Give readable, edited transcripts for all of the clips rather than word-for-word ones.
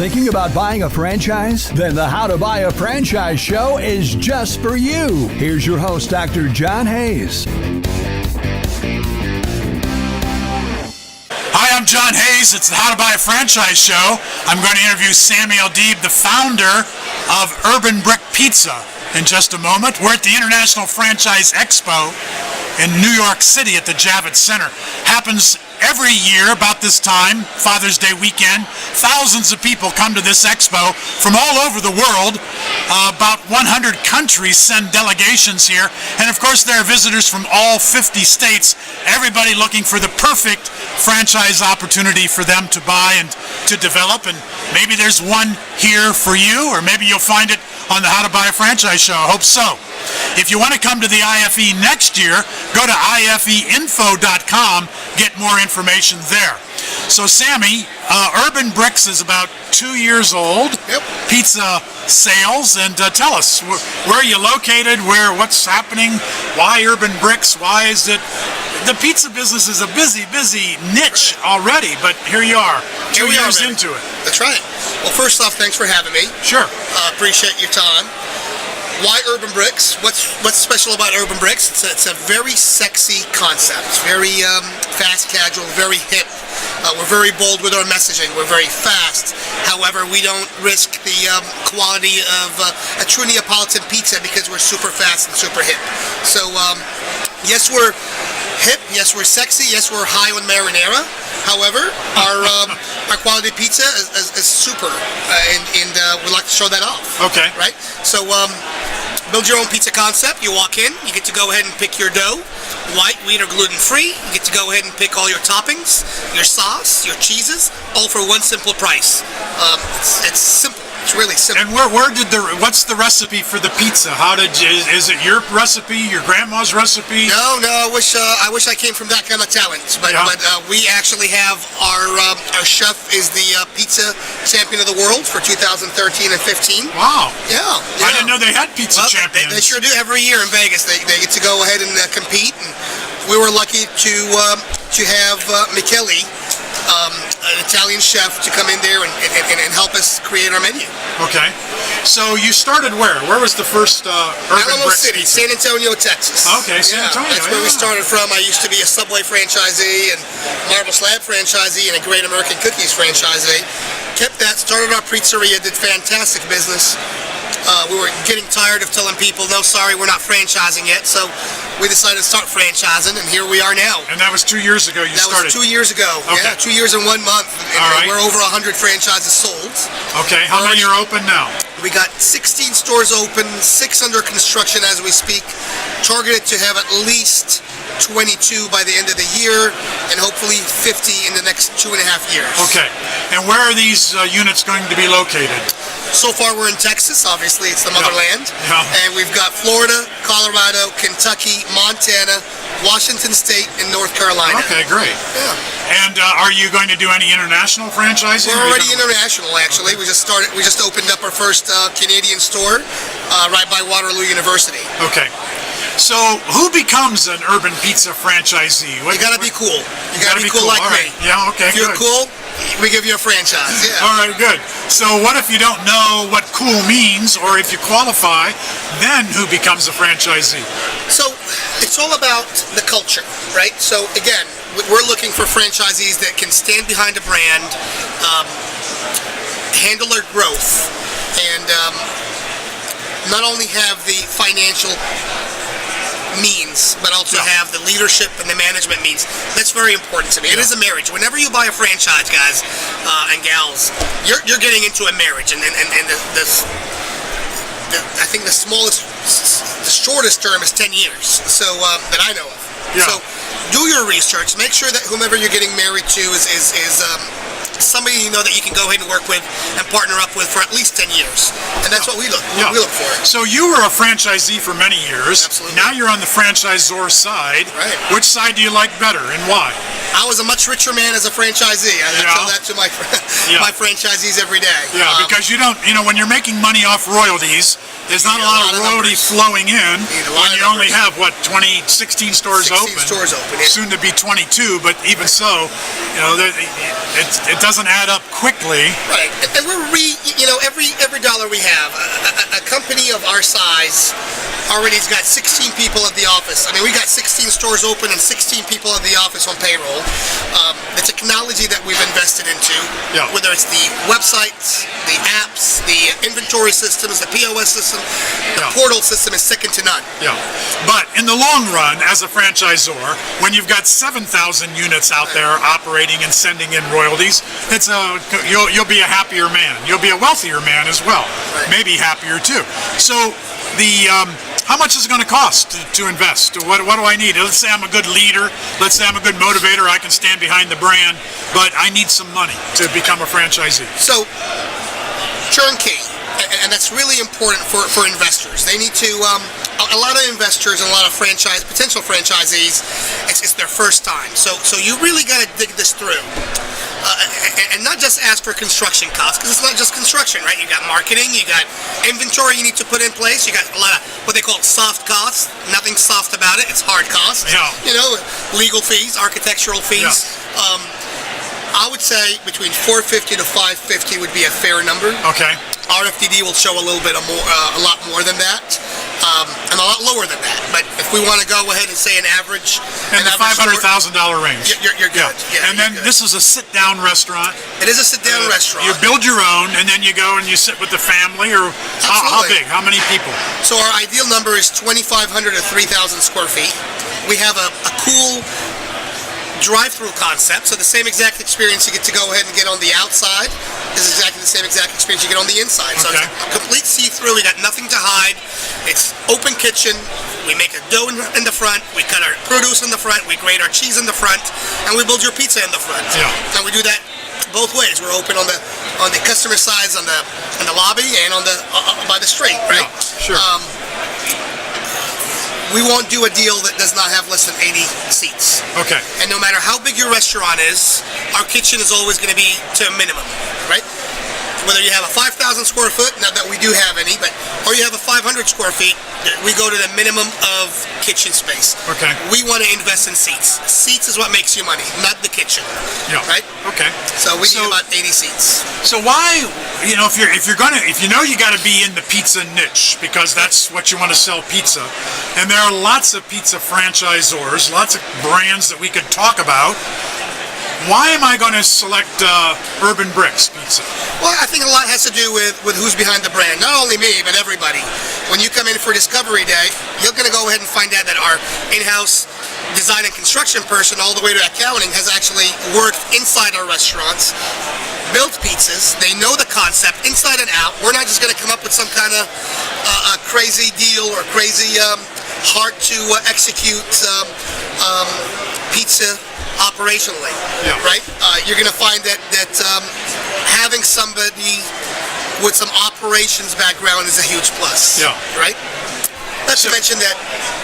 Thinking about buying a franchise? Then the How to Buy a Franchise show is just for you. Here's your host, Dr. John Hayes. Hi, I'm John Hayes. It's the How to Buy a Franchise show. I'm going to interview Sammy Aldeeb, the founder of Urban Brix Pizza, in just a moment. We're at the International Franchise Expo in New York City at the Javits Center. Happens every year about this time, Father's Day weekend. Thousands of people come to this expo from all over the world. About 100 countries send delegations here. And of course there are visitors from all 50 states, everybody looking for the perfect franchise opportunity for them to buy and to develop. And maybe there's one here for you, or maybe you'll find it on the How to Buy a Franchise show. I hope so. If you want to come to the IFE next year, go to ifeinfo.com, get more information there. So Sammy, Urban Brix is about 2 years old. Yep. Pizza sales, and tell us, where are you located, what's happening, why Urban Brix, why is it? The pizza business is a busy niche already, but here you are, 2 years into it. That's right. Well, first off, thanks for having me. Sure. Appreciate your time. Why Urban Brix? What's special about Urban Brix? It's a very sexy concept. Very fast casual, very hip. We're very bold with our messaging. We're very fast. However, we don't risk the quality of a true Neapolitan pizza because we're super fast and super hip. So, yes, we're hip. Yes, we're sexy. Yes, we're high on marinara. However, our quality pizza is super, and we'd like to show that off. Okay. Right? So, build your own pizza concept. You walk in, you get to go ahead and pick your dough, white, wheat, or gluten-free. You get to go ahead and pick all your toppings, your sauce, your cheeses, all for one simple price. It's simple. It's really simple. And what's the recipe for the pizza? Is it your recipe, your grandma's recipe? No, I wish I came from that kind of talent. But we actually have our chef is the pizza champion of the world for 2013 and 15. Wow. Yeah. I didn't know they had pizza champions. They sure do every year in Vegas. They get to go ahead and compete. And we were lucky to have Michele, an Italian chef, to come in there and help us create our menu. Okay. So you started where? Where was the first Urban Brix City, pizza? San Antonio, Texas. Okay, San Antonio. That's where we started from. I used to be a Subway franchisee and Marble Slab franchisee and a Great American Cookies franchisee. Kept that, started our pizzeria, did fantastic business. We were getting tired of telling people, no, sorry, we're not franchising yet. So we decided to start franchising, and here we are now. And that was 2 years ago you started? That was 2 years ago. Okay. Yeah, 2 years and 1 month. And all right. We're over 100 franchises sold. Okay, how many are open now? We got 16 stores open, 6 under construction as we speak, targeted to have at least 22 by the end of the year, and hopefully 50 in the next 2.5 years. Okay, and where are these units going to be located? So far we're in Texas, obviously it's the motherland, Yeah. and we've got Florida, Colorado, Kentucky, Montana, Washington State, and North Carolina. Okay, great. Yeah. And are you going to do any international franchising? We're already international, actually. Okay. We just opened up our first Canadian store right by Waterloo University. Okay. So who becomes an Urban Pizza franchisee? You gotta be cool. You gotta be cool like me. Yeah, okay, If you're cool, we give you a franchise. Yeah. All right, good. So what if you don't know what cool means, or if you qualify, then who becomes a franchisee? So it's all about the culture, right? So again, we're looking for franchisees that can stand behind a brand, handle their growth, and not only have the financial means, but also have the leadership and the management means. That's very important to me. It is a marriage. Whenever you buy a franchise, guys and gals, you're getting into a marriage, and I think the shortest term is 10 years. So that I know of. Yeah. So do your research. Make sure that whomever you're getting married to is somebody you know that you can go ahead and work with and partner up with for at least 10 years. And that's what we look for. So you were a franchisee for many years. Absolutely. Now you're on the franchisor side. Right. Which side do you like better, and why? I was a much richer man as a franchisee. I tell that to my franchisees every day. Yeah, because you don't, when you're making money off royalties, There's not a lot of royalty flowing in when you only have, what, 16 stores 16 open? stores open, yeah. Soon to be 22, but even so, it doesn't add up quickly. Right, and we're every dollar we have, a company of our size already has got 16 people at the office. I mean, we got 16 stores open and 16 people at the office on payroll. The technology that we've invested into, whether it's the websites, the apps, the inventory systems, the POS system, the portal system is second to none. Yeah, but in the long run, as a franchisor, when you've got 7,000 units out there operating and sending in royalties, you'll be a happier man. You'll be a wealthier man as well, maybe happier too. So how much is it going to cost to invest? What do I need? Let's say I'm a good leader. Let's say I'm a good motivator. I can stand behind the brand, but I need some money to become a franchisee. So, turnkey, and that's really important for investors. They need to, a lot of investors and a lot of potential franchisees, it's their first time. So you really got to dig this through. And not just ask for construction costs, because it's not just construction, right? You got marketing, you got inventory you need to put in place, you got a lot of what they call soft costs. Nothing soft about it, it's hard costs. Yeah. Legal fees, architectural fees. Yeah. I would say between $450 to $550 would be a fair number. Okay. RFDD will show a little bit more, a lot more than that, and a lot lower than that. But if we want to go ahead and say an average, in the $500,000 range, you're good. Yeah, and then this is a sit-down restaurant. It is a sit-down restaurant. You build your own, and then you go and you sit with the family, or how big? How many people? So our ideal number is 2,500 to 3,000 square feet. We have a cool drive-through concept, so the same exact experience you get to go ahead and get on the outside is exactly the same exact experience you get on the inside. So it's a complete see-through. We got nothing to hide. It's open kitchen. We make a dough in the front. We cut our produce in the front. We grate our cheese in the front, and we build your pizza in the front. Yeah. And we do that both ways. We're open on the customer sides, on the lobby, and on by the street. Right. Yeah, sure. We won't do a deal that does not have less than 80 seats. Okay. And no matter how big your restaurant is, our kitchen is always going to be to a minimum, right? Whether you have a 5,000 square foot, not that we do have any, or you have a 500 square feet, we go to the minimum of kitchen space. Okay. We want to invest in seats. Seats is what makes you money, not the kitchen. Yeah. Right? Okay. So we need about 80 seats. So why, if you know you got to be in the pizza niche, because that's what you want to sell pizza, and there are lots of pizza franchisors, lots of brands that we could talk about. Why am I going to select Urban Brix Pizza? Well, I think a lot has to do with who's behind the brand. Not only me, but everybody. When you come in for Discovery Day, you're going to go ahead and find out that our in-house design and construction person, all the way to accounting, has actually worked inside our restaurants, built pizzas. They know the concept inside and out. We're not just going to come up with some kind of crazy deal or crazy hard to execute pizza operationally, right? You're going to find that having somebody with some operations background is a huge plus, right? Not to mention that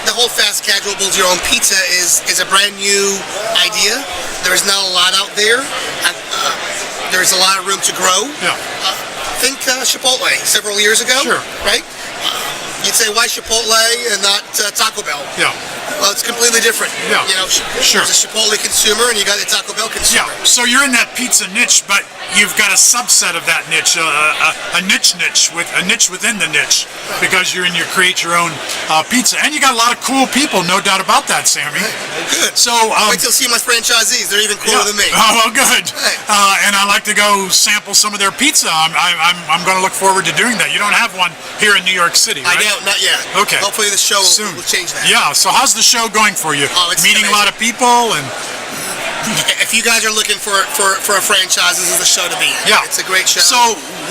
the whole fast casual build your own pizza is a brand new idea. There's not a lot out there. There's a lot of room to grow. Think Chipotle several years ago, right? You'd say, why Chipotle and not Taco Bell? Well, it's completely different. There's a Chipotle consumer and you got the Taco Bell consumer. So you're in that pizza niche, but you've got a subset of that niche, a niche with a niche within the niche, because you create your own pizza, and you got a lot of cool people, no doubt about that, Sammy. Good. So wait till you see my franchisees; they're even cooler than me. Oh, well, good. And I like to go sample some of their pizza. I'm going to look forward to doing that. You don't have one here in New York City, right? I don't, not yet. Okay. Hopefully the show will change that. Yeah. So how's the show going for you? Oh, it's meeting amazing. a lot of people and. If you guys are looking for a franchise, this is the show to be in. Yeah. It's a great show. So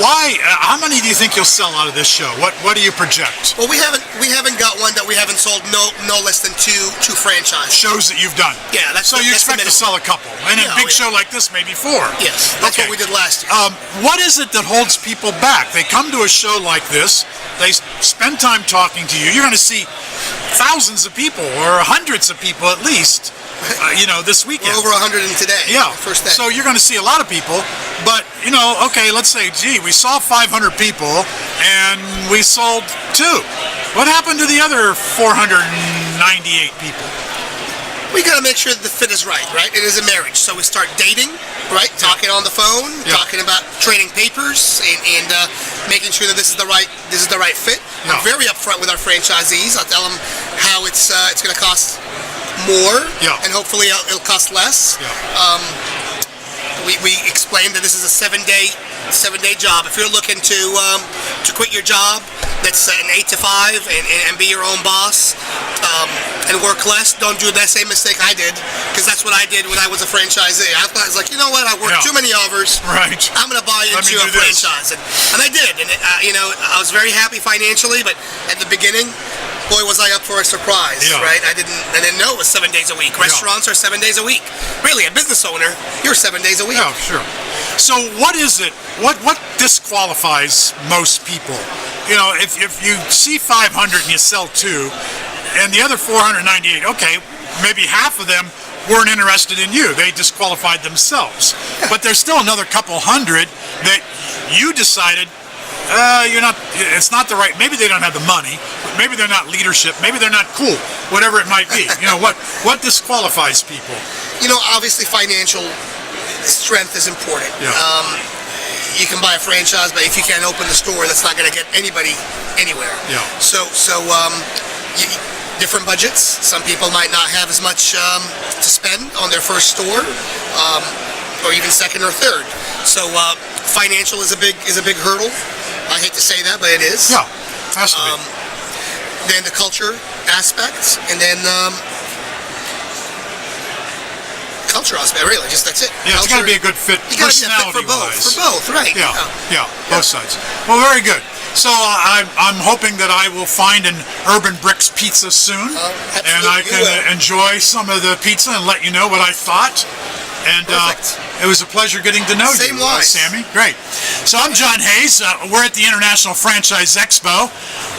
why? How many do you think you'll sell out of this show? What do you project? Well, we haven't got one that we haven't sold no less than two franchises. Shows that you've done. Yeah, so you expect to sell a couple, and a big show like this, maybe 4. Yes, that's what we did last year. What is it that holds people back? They come to a show like this, they spend time talking to you. You're going to see thousands of people, or hundreds of people at least. This weekend. We're over 100 in today. Yeah. First day. So you're going to see a lot of people, but, okay, let's say, gee, we saw 500 people, and we sold 2. What happened to the other 498 people? We got to make sure that the fit is right? It is a marriage, so we start dating, right? Talking on the phone, talking about trading papers, and making sure that this is the right fit. I'm very upfront with our franchisees. I'll tell them how it's going to cost more, and hopefully it'll cost less. We explained that this is a 7-day job. If you're looking to quit your job, that's an 8 to 5 and be your own boss and work less, don't do that same mistake I did, because that's what I did when I was a franchisee. I thought, I was like, you know what, I worked too many hours. Right. I'm going to buy into a franchise, and I did. And I was very happy financially, but at the beginning, boy, was I up for a surprise, right? I didn't know it was 7 days a week. Restaurants are 7 days a week. Really, a business owner, you're 7 days a week. Yeah, sure. So what is it? What disqualifies most people? If you see 500 and you sell 2, and the other 498, okay, maybe half of them weren't interested in you. They disqualified themselves. But there's still another couple hundred that you decided it's not the right, maybe they don't have the money, maybe they're not leadership, maybe they're not cool, whatever it might be. What disqualifies people? Obviously financial strength is important. You can buy a franchise, but if you can't open the store, that's not going to get anybody anywhere. So different budgets. Some people might not have as much to spend on their first store, or even second or third. So financial is a big hurdle. I hate to say that, but it is. Yeah, has to be. Then the culture aspect, and then culture aspect. Really, just that's it. Yeah, it's got to be a good fit. You got to be a fit for both. For both, right? Yeah, both sides. Well, very good. So I'm hoping that I will find an Urban Brix pizza soon, and I can enjoy some of the pizza and let you know what I thought. And it was a pleasure getting to know you, Sammy. Great. So I'm John Hayes. We're at the International Franchise Expo.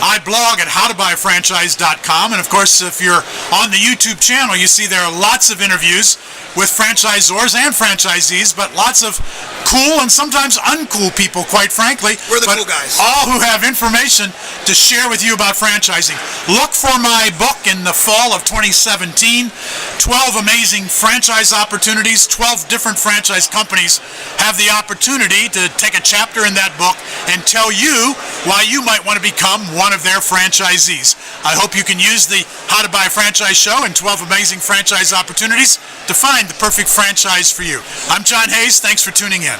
I blog at howtobuyafranchise.com. And of course, if you're on the YouTube channel, you see there are lots of interviews with franchisors and franchisees, but lots of cool and sometimes uncool people, quite frankly. We're the cool guys. All who have information to share with you about franchising. Look for my book in the fall of 2017, 12 amazing franchise opportunities. 12 different franchise companies have the opportunity to take a chapter in that book and tell you why you might want to become one of their franchisees. I hope you can use the How to Buy a Franchise show and 12 amazing franchise opportunities to find the perfect franchise for you. I'm John Hayes. Thanks for tuning in.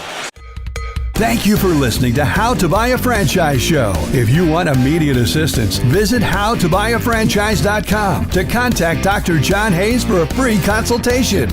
Thank you for listening to How to Buy a Franchise Show. If you want immediate assistance, visit howtobuyafranchise.com to contact Dr. John Hayes for a free consultation.